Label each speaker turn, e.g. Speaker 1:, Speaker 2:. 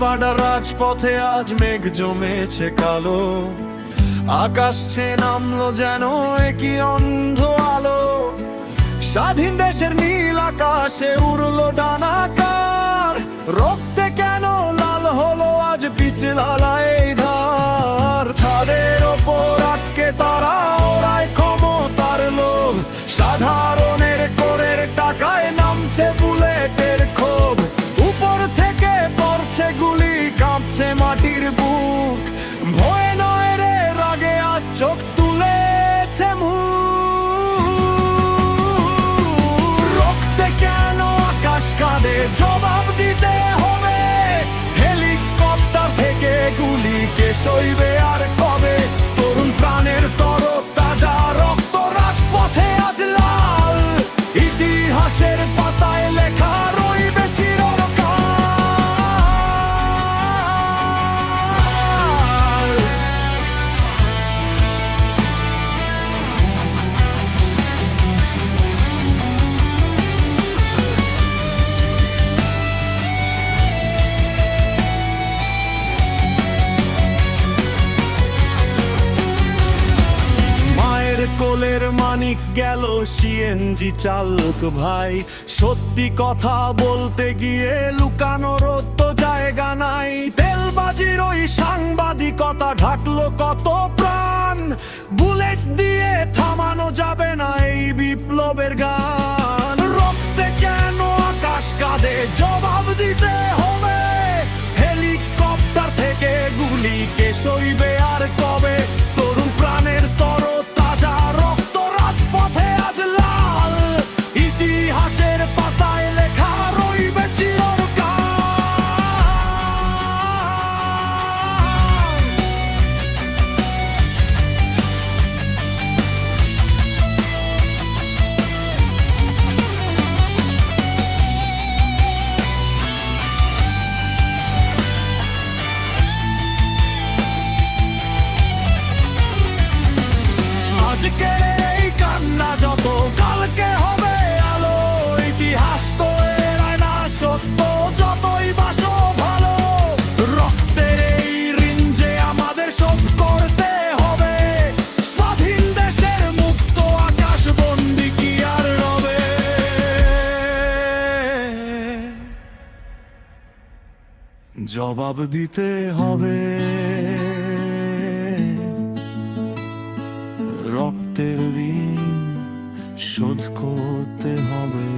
Speaker 1: বাডার রাজপথে আজ মেঘ জমেছে কালো, আকাশ ছেয়ে নামলো যেন একই অন্ধ আলো। স্বাধীন দেশের নীল আকাশে উড়লো ডানাকার, রক্তে কেন লাল হলো আজ পিছলা এই ধার। ছাদের ওপর আটকে তারা ওরায় ক্ষমতার লোভ, সাধারণের করের টাকায় নামছে বুলেটের ক্ষোভ। উপর থেকে পড়ছে গুলি, কাঁপছে মাটির বুক, ভয় নয় রে রাগে আজ চোখ তুলেছে মুখ। রক্তে কেন আকাশ কাঁদে জবাব দিতে হবে, হেলিকপ্টার থেকে গুলি কে সইবে আর কবে। তরুণ প্রাণের তরফ তাজা রক্ত রাজপথে আজ লাল, ইতিহাসের পাতায় লেখা রইবে চিরকাল। মায়ের কোলের মানিক গেল সিএনজি চালক ভাই, সত্যি কথা বলতে গিয়ে লুকানোর তো জায়গা নাই। তেলবাজির ওই সাংবাদিকতা ঢাকলো কত প্রাণ, বুলেট দিয়ে থামানো যাবে না এই বিপ্লবের গান। রক্তে কেন আকাশ কাঁদে জবাব দিতে হবে, হেলিকপ্টার থেকে গুলি কে সইবে আর কবে। তরুণ প্রাণের তাজা রক্ত রাজপথে আজ লাল, ইতিহাসের পাতায় লেখা রইবে চিরকাল। আজকের এই কান্না যত কালকে হবে আলো, ইতিহাস তো এড়ায় না সত্য যতই বাসো ভালো। রক্তের এই ঋণ যে আমাদের শোধ করতে হবে, স্বাধীন দেশের মুক্ত আকাশ বন্দি কি আর রবে। জবাব দিতে হবে, রক্তের ঋণ শোধ করতে হবে।